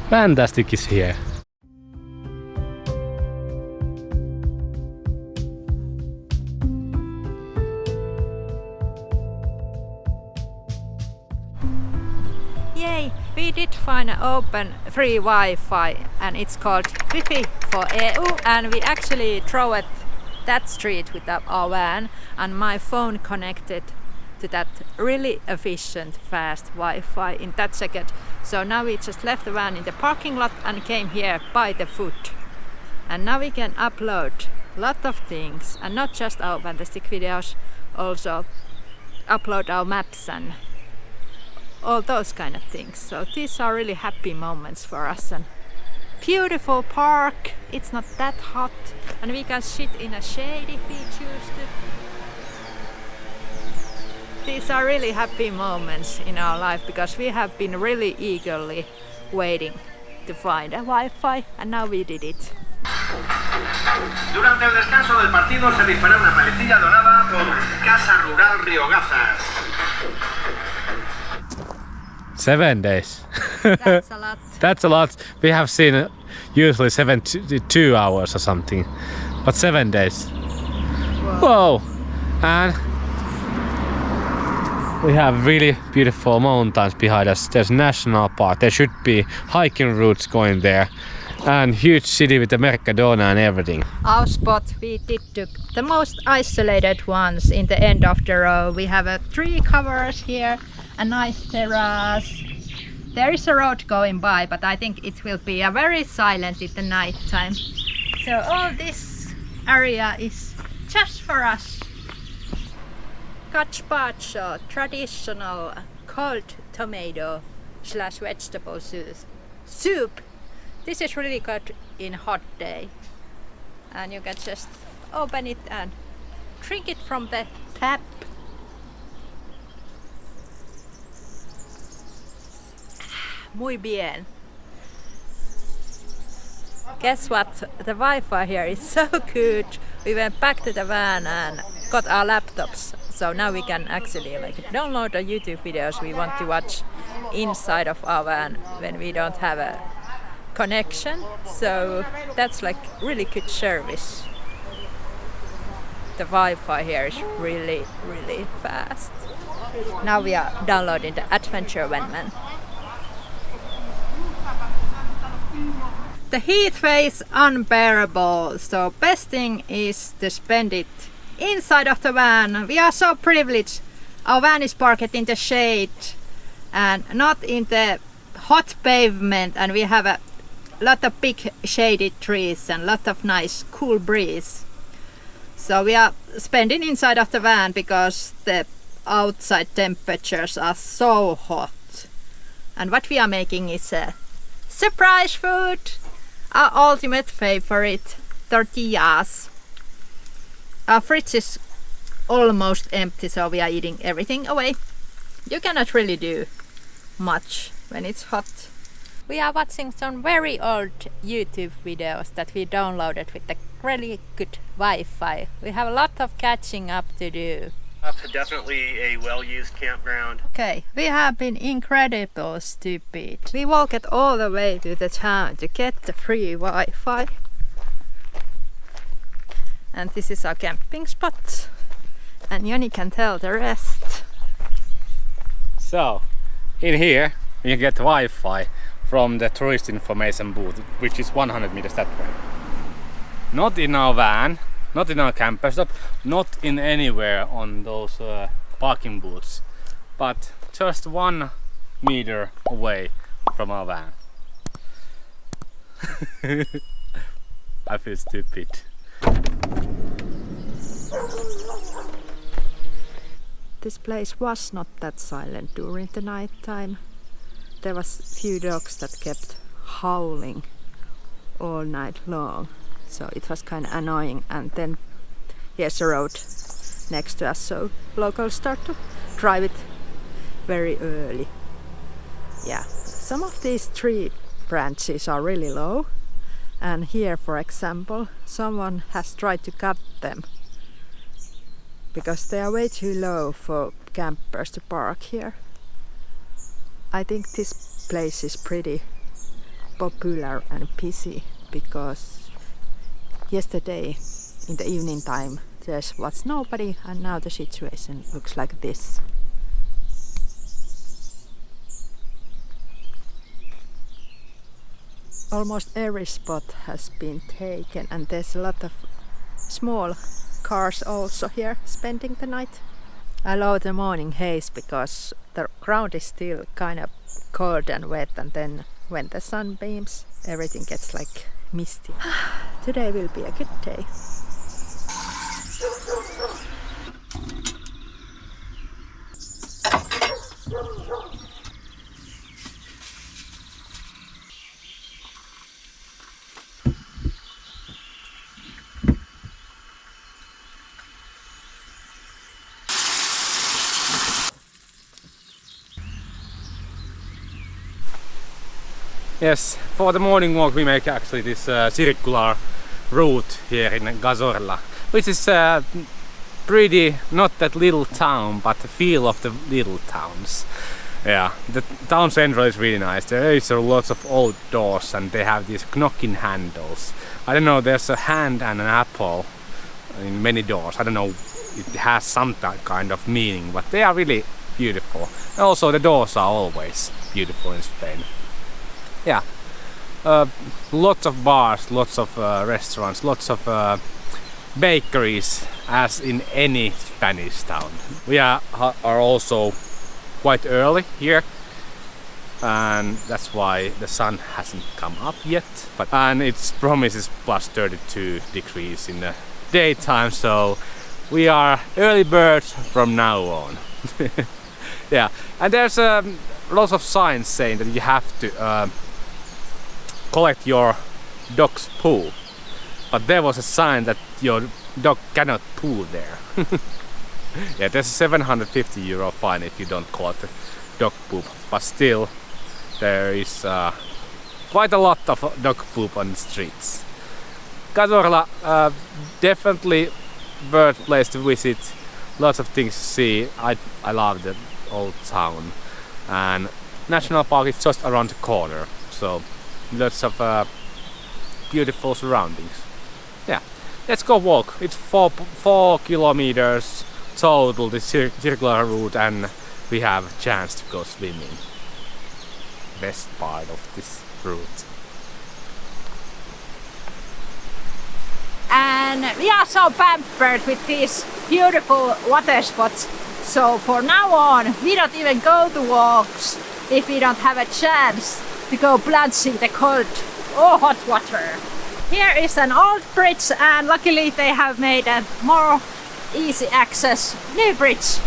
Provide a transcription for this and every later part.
Vantastic is here. Yay! We did find an open free Wi-Fi and it's called Wi-Fi for EU, and we actually drove at that street with our van and my phone connected to that really efficient fast Wi-Fi in that second. So now we just left the van in the parking lot and came here by the foot. And now we can upload a lot of things, and not just our Vantastic videos, also upload our maps and all those kind of things. So these are really happy moments for us. And beautiful park, it's not that hot, and we can sit in a shade if we choose to. These are really happy moments in our life because we have been really eagerly waiting to find a Wi-Fi, and now we did it. Durante el descanso del partido se riffará una paletilla dorada por Casa Rural Riogazas. 7 days. That's a lot. That's a lot. We have seen usually 72 hours or something, but 7 days. Whoa! And we have really beautiful mountains behind us. There's a national park. There should be hiking routes going there, and huge city with the Mercadona and everything. Our spot, we did took the most isolated ones in the end of the row. We have a tree covers here, a nice terrace. There is a road going by, but I think it will be a very silent in the night time. So all this area is just for us. Gazpacho, traditional cold tomato / vegetable soup. This is really good in hot day, and you can just open it and drink it from the tap. Muy bien. Guess what? The Wi-Fi here is so good. We went back to the van and got our laptops, so now we can actually download the YouTube videos we want to watch inside of our van when we don't have a connection. So that's really good service. The Wi-Fi here is really fast. Now we are downloading the Adventure Van. The heat wave is unbearable, so best thing is to spend it inside of the van. We are so privileged. Our van is parked in the shade and not in the hot pavement, and we have a lot of big shaded trees and lot of nice cool breeze. So we are spending inside of the van because the outside temperatures are so hot. And what we are making is a surprise food. Our ultimate favorite, tortillas. Our fridge is almost empty, so we are eating everything away. You cannot really do much when it's hot. We are watching some very old YouTube videos that we downloaded with the really good Wi-Fi. We have a lot of catching up to do. Definitely a well-used campground. Okay, we have been incredible stupid. We walked all the way to the town to get the free Wi-Fi. And this is our camping spot. And Joni can tell the rest. So, in here you get Wi-Fi from the tourist information booth, which is 100 meters that way. Not in our van, not in our camper stop, not in anywhere on those parking booths, but just 1 meter away from our van. I feel stupid. This place was not that silent during the night time. There was few dogs that kept howling all night long, so it was kind of annoying. And then here's a road next to us, so locals start to drive it very early. Yeah, some of these tree branches are really low, and here, for example, someone has tried to cut them because they are way too low for campers to park here. I think this place is pretty popular and busy because yesterday in the evening time there was nobody and now the situation looks like this. Almost every spot has been taken and there's a lot of small cars also here spending the night. I love the morning haze because the ground is still kind of cold and wet, and then when the sun beams everything gets like misty. Today will be a good day. Yes, for the morning walk we make actually this circular route here in Cazorla, which is pretty, not that little town, but the feel of the little towns. Yeah, the town central is really nice. There is lots of old doors and they have these knocking handles. I don't know, there's a hand and an apple in many doors. I don't know, it has some kind of meaning, but they are really beautiful. And also the doors are always beautiful in Spain. Yeah, lots of bars, lots of restaurants, lots of bakeries, as in any Spanish town. We are also quite early here, and that's why the sun hasn't come up yet. And its promises plus 32 degrees in the daytime, so we are early birds from now on. Yeah, and there's lots of signs saying that you have to collect your dog's poo, but there was a sign that your dog cannot poo there. Yeah, there's a €750 fine if you don't collect the dog poop, but still there is quite a lot of dog poop on the streets. Cazorla, definitely worth place to visit, lots of things to see. I love the old town, and National Park is just around the corner, so lots of beautiful surroundings. Yeah, let's go walk. It's 4 kilometers total, the circular route, and we have a chance to go swimming. Best part of this route. And we are so pampered with these beautiful water spots, so for now on we don't even go to walks if we don't have a chance to go plunging the cold or hot water. Here is an old bridge, and luckily they have made a more easy access new bridge.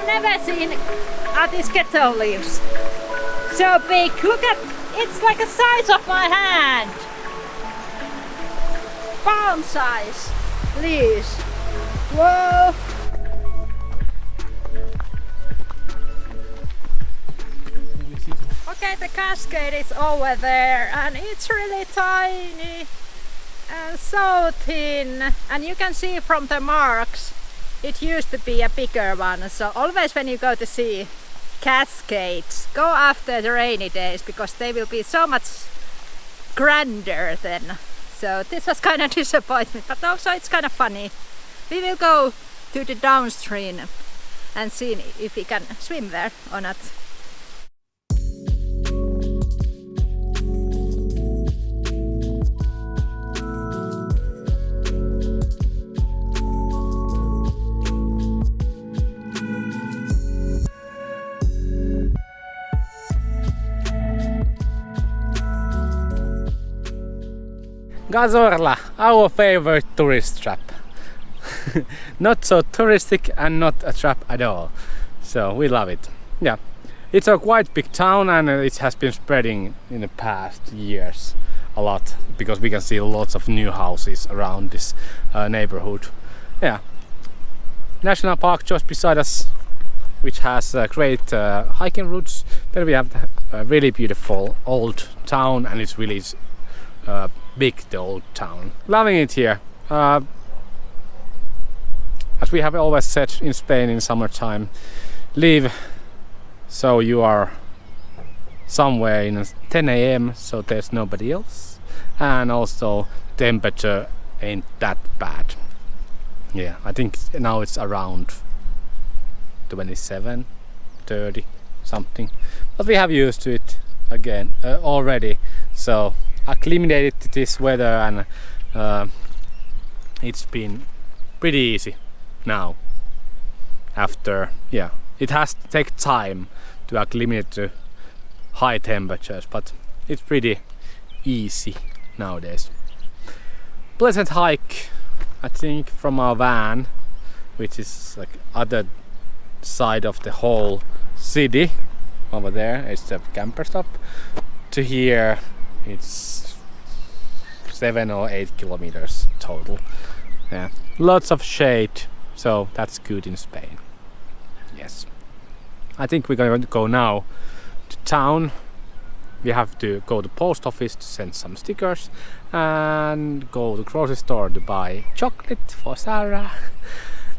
Never seen these kettle leaves so big. Look at, it's like the size of my hand. Palm size leaves. Whoa. Okay, the cascade is over there and it's really tiny and so thin, and you can see from the marks it used to be a bigger one. So always when you go to see cascades, go after the rainy days because they will be so much grander then. So this was kind of disappointment, but also it's kind of funny. We will go to the downstream and see if we can swim there or not. Cazorla, our favorite tourist trap. Not so touristic and not a trap at all. So we love it. Yeah, it's a quite big town and it has been spreading in the past years a lot because we can see lots of new houses around this neighborhood. Yeah, national park just beside us, which has great hiking routes. Then we have a really beautiful old town and it's really big, the old town. Loving it here. As we have always said in Spain in summertime, leave so you are somewhere in 10 AM so there's nobody else, and also temperature ain't that bad. Yeah, I think now it's around 27, 30 something, but we have used to it again already, so acclimated to this weather, and it's been pretty easy now. After, yeah, it has to take time to acclimate to high temperatures, but it's pretty easy nowadays. Pleasant hike, I think, from our van, which is like other side of the whole city. Over there it's the camper stop. To here it's 7 or 8 kilometers total. Yeah, lots of shade, so that's good in Spain. Yes, I think we're going to go now to town. We have to go to post office to send some stickers and go to grocery store to buy chocolate for Sarah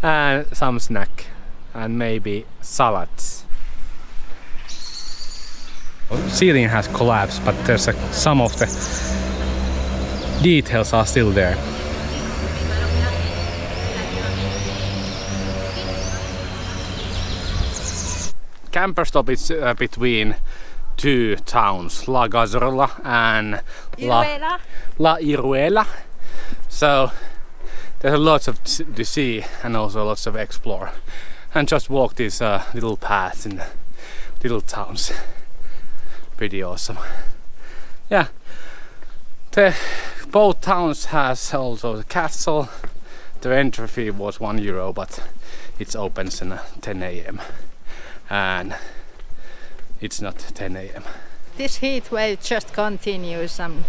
and some snack and maybe salads. Ceiling has collapsed, but there's some of the details are still there. Camper stop is between two towns, La Cazorla and La Iruela. So there's lots of to see and also lots of explore, and just walk these little paths in the little towns. Pretty awesome. Yeah, both towns has also the castle. The entry fee was €1, but it opens at 10 AM. And it's not 10 AM. This heat wave just continues. I'm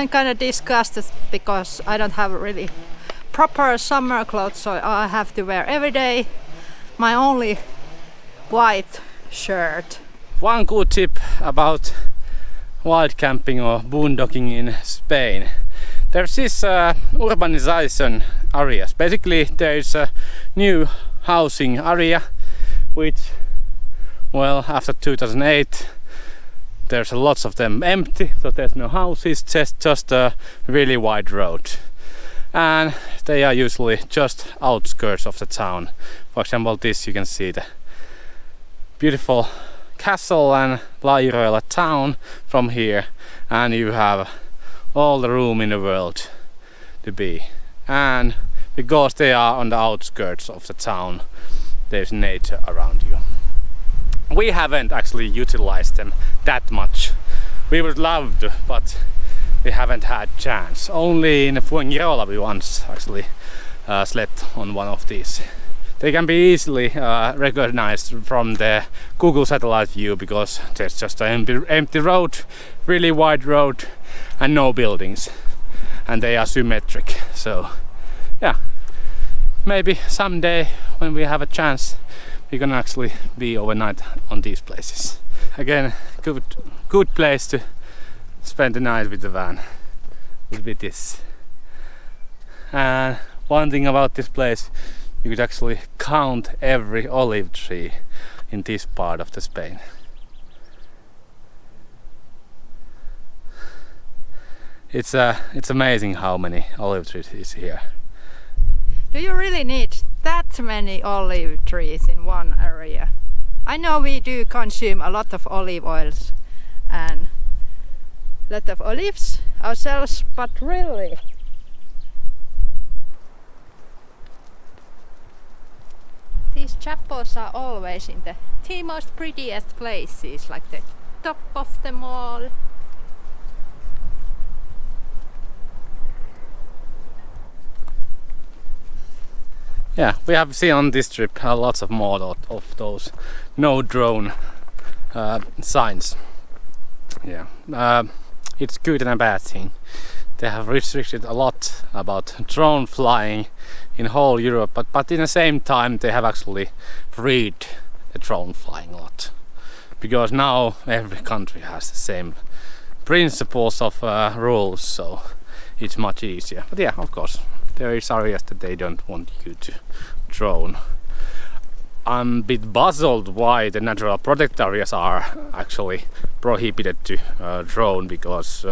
kind of disgusted because I don't have really proper summer clothes, so I have to wear every day my only white shirt. One good tip about wild camping or boondocking in Spain. There's this urbanization areas. Basically there's a new housing area which, well, after 2008 there's lots of them empty, so there's no houses, just a really wide road, and they are usually just outskirts of the town. For example, this you can see the beautiful castle and La Iruela town from here, and you have all the room in the world to be, and because they are on the outskirts of the town there's nature around you. We haven't actually utilized them that much. We would love to, but we haven't had chance. Only in Fuengirola we once actually slept on one of these. They can be easily recognized from the Google satellite view because there's just an empty road, really wide road, and no buildings, and they are symmetric. So yeah, maybe someday when we have a chance we can actually be overnight on these places. Again, good place to spend the night with the van would be this. And one thing about this place, you could actually count every olive tree in this part of the Spain. It's amazing how many olive trees is here. Do you really need that many olive trees in one area? I know we do consume a lot of olive oils and a lot of olives ourselves, but really? These chapels are always in the most prettiest places, like the top of the mall. yeah, we have seen on this trip lots of more of those no drone signs. Yeah, it's good and a bad thing. They have restricted a lot about drone flying in whole Europe, but in the same time they have actually freed the drone flying a lot, because now every country has the same principles of rules, so it's much easier. But yeah, of course, there is areas that they don't want you to drone. I'm a bit puzzled why the natural protected areas are actually prohibited to drone, because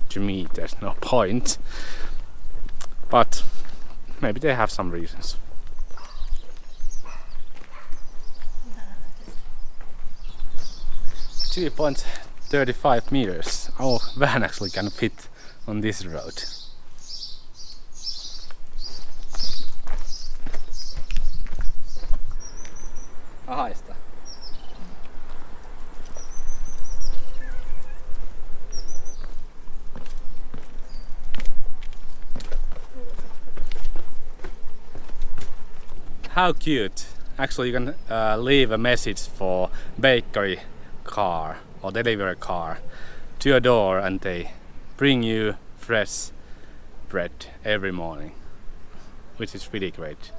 to me there's no point, but maybe they have some reasons. 2.35 meters. Our van actually can fit on this road. Haista. How cute! Actually, you can leave a message for bakery car or delivery car to your door, and they bring you fresh bread every morning, which is really great.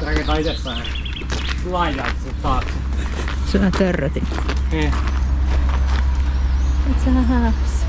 Rakentaa itsessään laajaa, että se taakse. Se on törrötin. It's a house.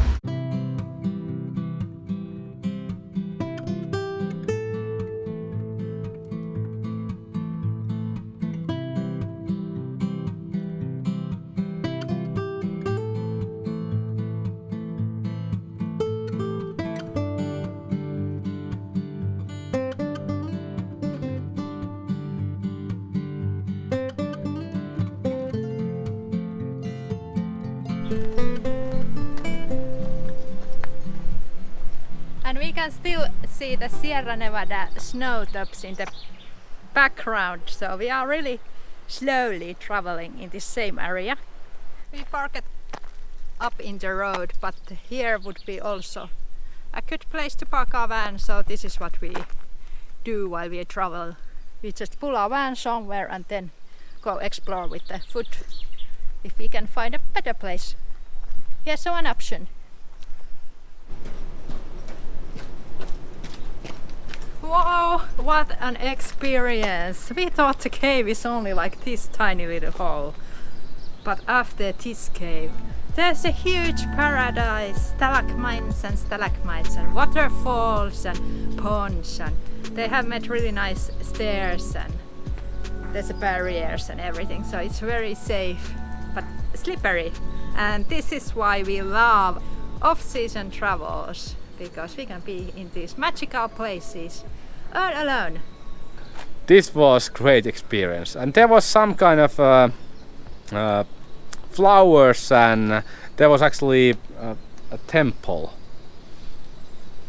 And we can still see the Sierra Nevada snowtops in the background, so we are really slowly traveling in this same area. We parked up in the road, but here would be also a good place to park our van, so this is what we do while we travel. We just pull our van somewhere and then go explore with the foot if we can find a better place. Here's one option. Wow, what an experience! We thought the cave is only like this tiny little hole, but after this cave there's a huge paradise, stalagmites and waterfalls and ponds, and they have made really nice stairs and there's barriers and everything, so it's very safe but slippery. And this is why we love off-season travels, because we can be in these magical places all alone. This was great experience, and there was some kind of flowers, and there was actually a temple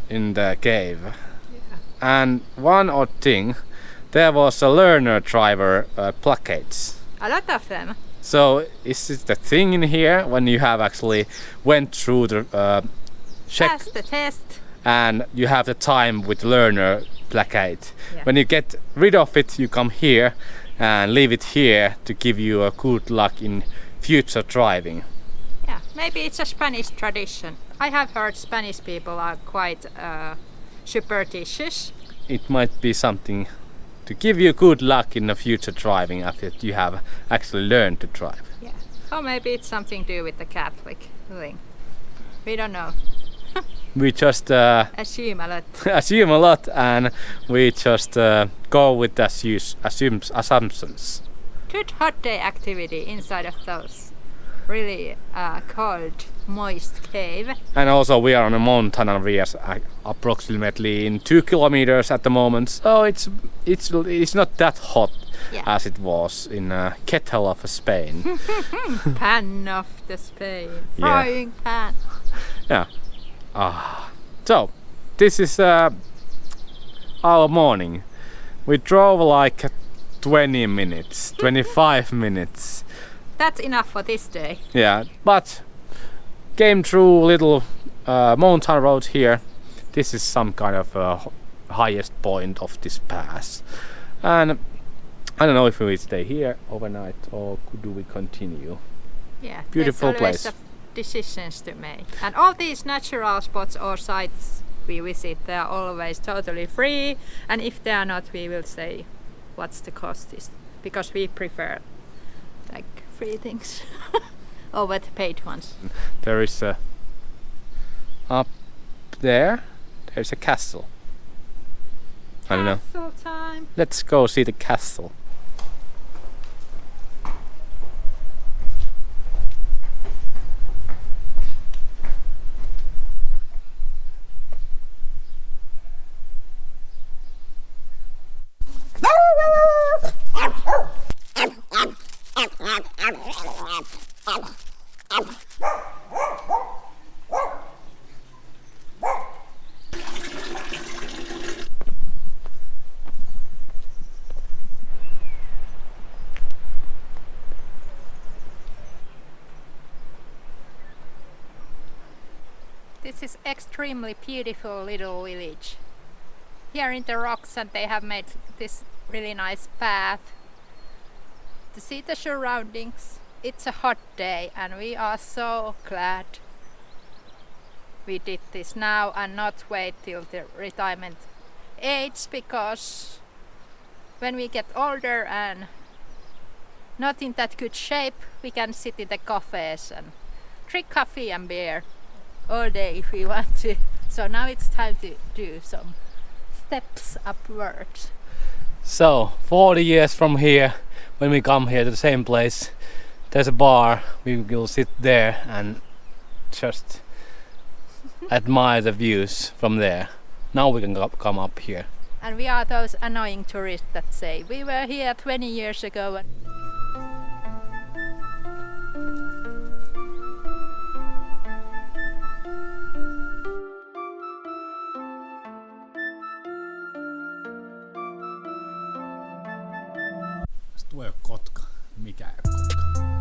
in the cave. Yeah. And one odd thing, there was a learner driver placards. A lot of them. So is it the thing in here when you have actually went through the check Pass the test. and you have the time with learner placard? Yeah. When you get rid of it, you come here and leave it here to give you a good luck in future driving. Yeah, maybe it's a Spanish tradition. I have heard Spanish people are quite superstitious. It might be something to give you good luck in the future driving after you have actually learned to drive. Yeah. Or maybe it's something to do with the Catholic thing. We don't know. We just Assume a lot. assume a lot, and we just go with the assumptions. Good hot day activity inside of those really cold, moist cave. And also we are on a mountain, and we are approximately in 2 kilometers at the moment, so it's not that hot. Yeah. As it was in kettle of Spain. Pan of the Spain. Yeah. Frying pan. Yeah. So this is our morning. We drove like 20 minutes, 25 minutes. That's enough for this day. Yeah, but came through little mountain road here. This is some kind of highest point of this pass, and I don't know if we stay here overnight or do we continue. Yeah, Beautiful there's always place. Decisions to make, and all these natural spots or sites we visit, they are always totally free, and if they are not, we will say what's the cost is, because we prefer like free things over the paid ones. There is a up there. There's a castle. I don't know. Castle time. Let's go see the castle. This is extremely beautiful little village. Here in the rocks, and they have made this really nice path to see the surroundings. It's a hot day and we are so glad we did this now and not wait till the retirement age, because when we get older and not in that good shape, we can sit in the cafes and drink coffee and beer all day if we want to. So now it's time to do some steps upwards. So 40 years from here, when we come here to the same place, there's a bar. We will sit there and just admire the views from there. Now we can come up here. And we are those annoying tourists that say we were here 20 years ago. And Tuo ei ole kotka. Mikä ei ole kotka?